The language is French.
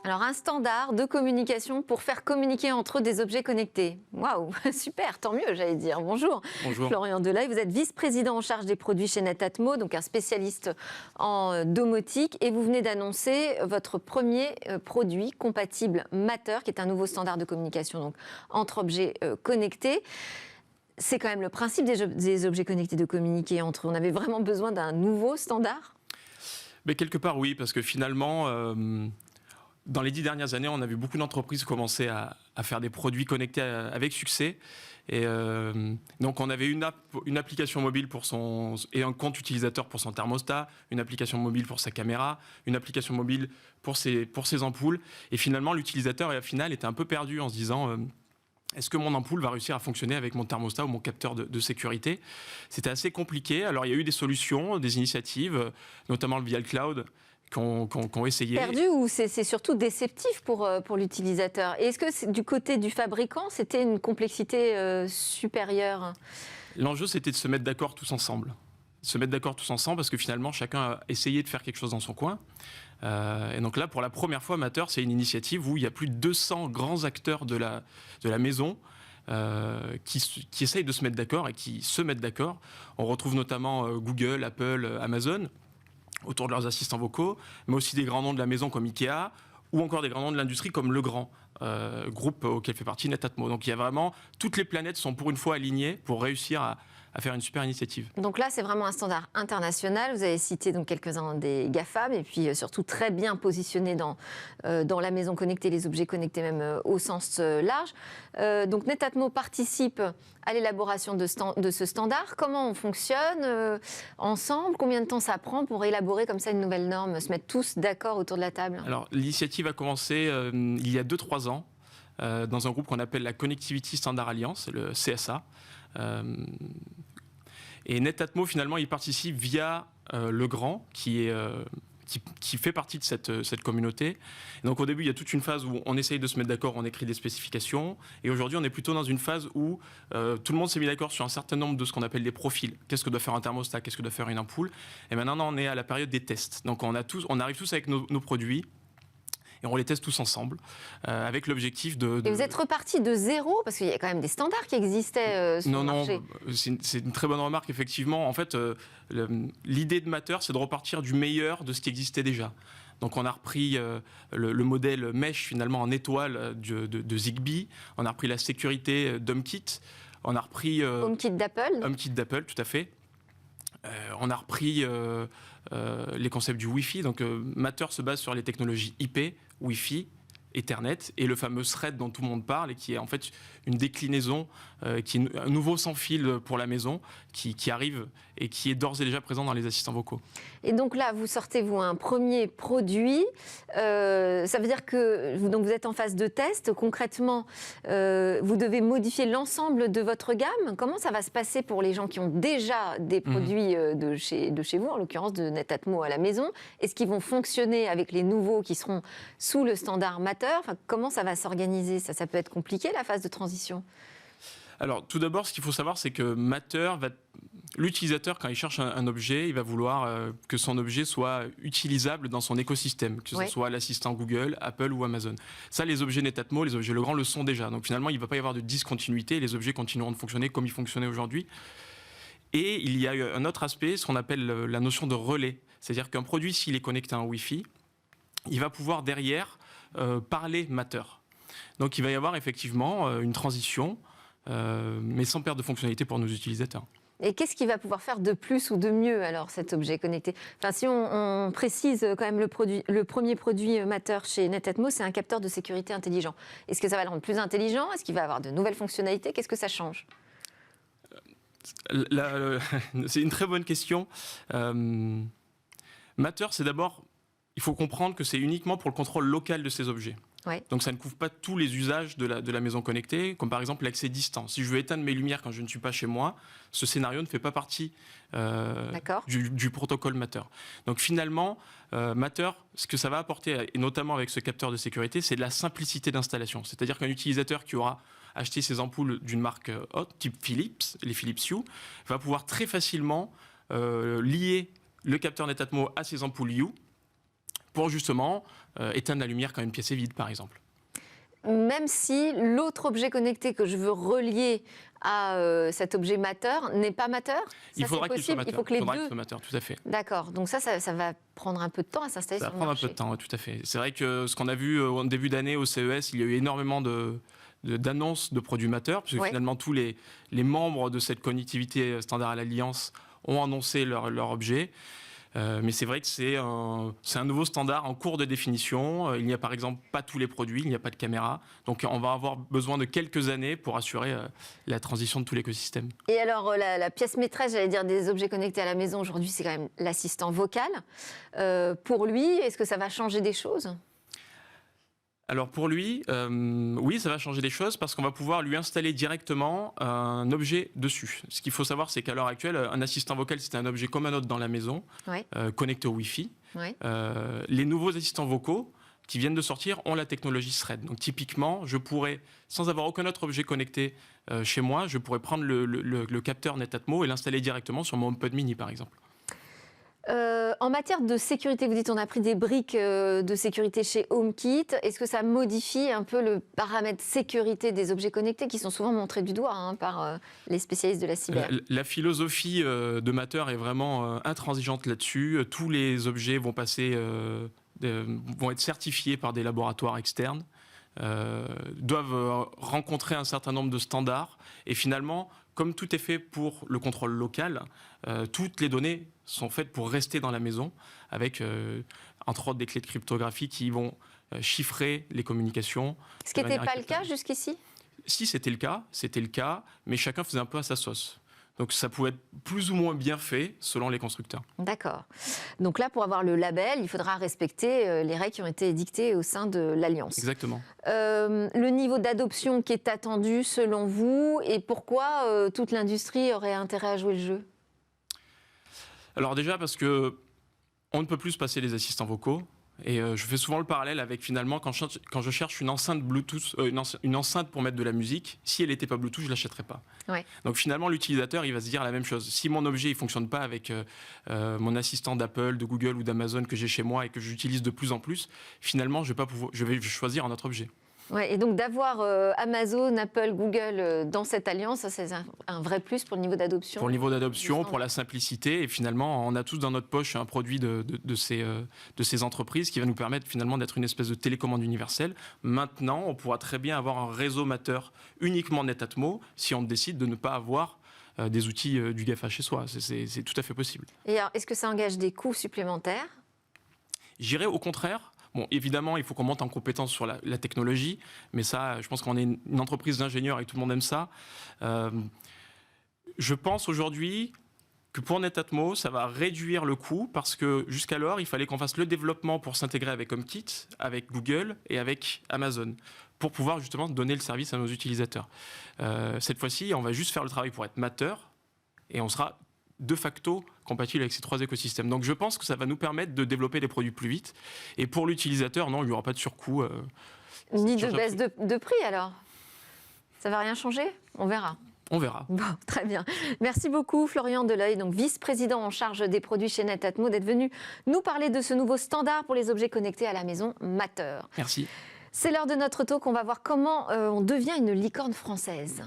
Alors, un standard de communication pour faire communiquer entre eux des objets connectés. Waouh, super, tant mieux, j'allais dire. Bonjour, Bonjour. Florian Delay, vous êtes vice-président en charge des produits chez Netatmo, donc un spécialiste en domotique, et vous venez d'annoncer votre premier produit compatible Matter, qui est un nouveau standard de communication donc, entre objets connectés. C'est quand même le principe des objets connectés de communiquer entre eux. On avait vraiment besoin d'un nouveau standard ? Mais quelque part, oui, parce que finalement, dans les 10 dernières années, on a vu beaucoup d'entreprises commencer à faire des produits connectés avec succès. Et donc, on avait une application mobile et un compte utilisateur pour son thermostat, une application mobile pour sa caméra, une application mobile pour ses ampoules. Et finalement, l'utilisateur, au final, était un peu perdu en se disant... est-ce que mon ampoule va réussir à fonctionner avec mon thermostat ou mon capteur de sécurité ? C'était assez compliqué. Alors, il y a eu des solutions, des initiatives, notamment via le cloud, qui ont essayé. Perdu ou c'est surtout déceptif pour l'utilisateur ? Et est-ce que du côté du fabricant, c'était une complexité supérieure ? L'enjeu, c'était de se mettre d'accord tous ensemble. Parce que finalement, chacun a essayé de faire quelque chose dans son coin. Et donc là, pour la première fois, Matter, c'est une initiative où il y a plus de 200 grands acteurs de la maison qui essayent de se mettre d'accord et qui se mettent d'accord. On retrouve notamment Google, Apple, Amazon autour de leurs assistants vocaux, mais aussi des grands noms de la maison comme Ikea ou encore des grands noms de l'industrie comme Legrand, groupe auquel fait partie Netatmo. Donc il y a vraiment, toutes les planètes sont pour une fois alignées pour réussir à faire une super initiative. Donc là, c'est vraiment un standard international. Vous avez cité donc quelques-uns des GAFAM et puis surtout très bien positionnés dans la maison connectée, les objets connectés même au sens large. Donc Netatmo participe à l'élaboration de ce standard. Comment on fonctionne ensemble ? Combien de temps ça prend pour élaborer comme ça une nouvelle norme, se mettre tous d'accord autour de la table ? Alors, l'initiative a commencé il y a 2-3 ans dans un groupe qu'on appelle la Connectivity Standard Alliance, le CSA. Et Netatmo, finalement, il participe via Legrand, qui fait partie de cette communauté. Et donc, au début, il y a toute une phase où on essaye de se mettre d'accord, on écrit des spécifications. Et aujourd'hui, on est plutôt dans une phase où tout le monde s'est mis d'accord sur un certain nombre de ce qu'on appelle des profils. Qu'est-ce que doit faire un thermostat ? Qu'est-ce que doit faire une ampoule ? Et maintenant, on est à la période des tests. Donc, on arrive tous avec nos produits. Et on les teste tous ensemble, avec l'objectif de... Et vous êtes reparti de zéro, parce qu'il y a quand même des standards qui existaient sur le marché. Non, c'est une très bonne remarque, effectivement. En fait, l'idée de Matter, c'est de repartir du meilleur de ce qui existait déjà. Donc on a repris le modèle Mesh, finalement, en étoile de Zigbee. On a repris la sécurité d'HomeKit. On a repris... HomeKit d'Apple. HomeKit d'Apple, tout à fait. On a repris les concepts du Wi-Fi. Donc, Matter se base sur les technologies IP, Wi-Fi, Ethernet et le fameux thread dont tout le monde parle et qui est en fait une déclinaison, qui est un nouveau sans fil pour la maison qui arrive et qui est d'ores et déjà présent dans les assistants vocaux. Et donc là, vous sortez un premier produit. Ça veut dire que donc vous êtes en phase de test. Concrètement, vous devez modifier l'ensemble de votre gamme. Comment ça va se passer pour les gens qui ont déjà des produits de chez vous, en l'occurrence de Netatmo à la maison ? Est-ce qu'ils vont fonctionner avec les nouveaux qui seront sous le standard Matter ? Enfin, comment ça va s'organiser ? Ça peut être compliqué, la phase de transition ? Alors, tout d'abord, ce qu'il faut savoir, c'est que Matter l'utilisateur, quand il cherche un objet, il va vouloir que son objet soit utilisable dans son écosystème, que ce soit l'assistant Google, Apple ou Amazon. Ça, les objets Netatmo, les objets Legrand le sont déjà. Donc finalement, il ne va pas y avoir de discontinuité. Les objets continueront de fonctionner comme ils fonctionnaient aujourd'hui. Et il y a un autre aspect, ce qu'on appelle la notion de relais. C'est-à-dire qu'un produit, s'il est connecté à un Wi-Fi, il va pouvoir derrière parler Matter. Donc il va y avoir effectivement une transition, mais sans perte de fonctionnalité pour nos utilisateurs. Et qu'est-ce qu'il va pouvoir faire de plus ou de mieux, alors, cet objet connecté ? Enfin, si on précise quand même le premier produit Matter chez Netatmo, c'est un capteur de sécurité intelligent. Est-ce que ça va le rendre plus intelligent ? Est-ce qu'il va avoir de nouvelles fonctionnalités ? Qu'est-ce que ça change ? C'est une très bonne question. Matter, c'est d'abord... Il faut comprendre que c'est uniquement pour le contrôle local de ces objets. Ouais. Donc ça ne couvre pas tous les usages de la maison connectée, comme par exemple l'accès distant. Si je veux éteindre mes lumières quand je ne suis pas chez moi, ce scénario ne fait pas partie du protocole Matter. Donc finalement, Matter, ce que ça va apporter, et notamment avec ce capteur de sécurité, c'est de la simplicité d'installation. C'est-à-dire qu'un utilisateur qui aura acheté ses ampoules d'une marque haute, type Philips, les Philips Hue, va pouvoir très facilement lier le capteur Netatmo à ses ampoules Hue, pour justement éteindre la lumière quand une pièce est vide, par exemple. Même si l'autre objet connecté que je veux relier à cet objet Matter n'est pas Matter, il faudra qu'il soit Matter. Il faut que les qu'il deux... soit Matter, tout à fait. D'accord, donc ça va prendre un peu de temps à s'installer sur le marché. Ça va prendre un peu de temps, tout à fait. C'est vrai que ce qu'on a vu au début d'année au CES, il y a eu énormément d'annonces de produits Matter, puisque finalement tous les membres de cette connectivité standard à l'Alliance ont annoncé leur objet. Mais c'est vrai que c'est un nouveau standard en cours de définition. Il n'y a par exemple pas tous les produits, il n'y a pas de caméra. Donc on va avoir besoin de quelques années pour assurer la transition de tout l'écosystème. Et alors la pièce maîtresse, j'allais dire, des objets connectés à la maison aujourd'hui, c'est quand même l'assistant vocal. Pour lui, est-ce que ça va changer des choses ? Alors pour lui, oui, ça va changer des choses parce qu'on va pouvoir lui installer directement un objet dessus. Ce qu'il faut savoir, c'est qu'à l'heure actuelle, un assistant vocal, c'est un objet comme un autre dans la maison, connecté au Wi-Fi. Les nouveaux assistants vocaux qui viennent de sortir ont la technologie Thread. Donc typiquement, je pourrais, sans avoir aucun autre objet connecté chez moi, je pourrais prendre le capteur Netatmo et l'installer directement sur mon HomePod mini, par exemple. En matière de sécurité, vous dites on a pris des briques de sécurité chez HomeKit. Est-ce que ça modifie un peu le paramètre sécurité des objets connectés qui sont souvent montrés du doigt par les spécialistes de la cyber ? La philosophie de Matter est vraiment intransigeante là-dessus. Tous les objets vont être certifiés par des laboratoires externes, doivent rencontrer un certain nombre de standards et finalement, comme tout est fait pour le contrôle local, toutes les données sont faites pour rester dans la maison avec, entre autres, des clés de cryptographie qui vont chiffrer les communications. Ce qui n'était pas le cas jusqu'ici ? Si, c'était le cas, mais chacun faisait un peu à sa sauce. Donc ça pouvait être plus ou moins bien fait selon les constructeurs. D'accord. Donc là, pour avoir le label, il faudra respecter les règles qui ont été édictées au sein de l'Alliance. Exactement. Le niveau d'adoption qui est attendu selon vous et pourquoi toute l'industrie aurait intérêt à jouer le jeu ? Alors déjà parce que on ne peut plus se passer les assistants vocaux. Et je fais souvent le parallèle avec finalement quand je cherche une enceinte Bluetooth, une enceinte pour mettre de la musique, si elle n'était pas Bluetooth, je ne l'achèterais pas. Donc finalement l'utilisateur il va se dire la même chose. Si mon objet ne fonctionne pas avec mon assistant d'Apple, de Google ou d'Amazon que j'ai chez moi et que j'utilise de plus en plus, finalement je vais choisir un autre objet. Ouais, et donc d'avoir Amazon, Apple, Google dans cette alliance, ça, c'est un vrai plus pour le niveau d'adoption. Pour le niveau d'adoption, pour la simplicité. Et finalement, on a tous dans notre poche un produit de ces entreprises qui va nous permettre finalement d'être une espèce de télécommande universelle. Maintenant, on pourra très bien avoir un réseau Matter uniquement Netatmo si on décide de ne pas avoir des outils du GAFA chez soi. C'est tout à fait possible. Et alors, est-ce que ça engage des coûts supplémentaires ? J'irais au contraire. Bon, évidemment, il faut qu'on monte en compétence sur la technologie, mais ça, je pense qu'on est une entreprise d'ingénieurs et tout le monde aime ça. Je pense aujourd'hui que pour Netatmo, ça va réduire le coût parce que jusqu'alors, il fallait qu'on fasse le développement pour s'intégrer avec HomeKit, avec Google et avec Amazon pour pouvoir justement donner le service à nos utilisateurs. Cette fois-ci, on va juste faire le travail pour être Matter et on sera de facto compatible avec ces trois écosystèmes. Donc je pense que ça va nous permettre de développer des produits plus vite. Et pour l'utilisateur, non, il n'y aura pas de surcoût. Ni de baisse de prix alors ? Ça ne va rien changer ? On verra. On verra. Bon, très bien. Merci beaucoup Florian Deleuil, donc vice-président en charge des produits chez Netatmo, d'être venu nous parler de ce nouveau standard pour les objets connectés à la maison, Matter. Merci. C'est l'heure de notre talk. On va voir comment on devient une licorne française.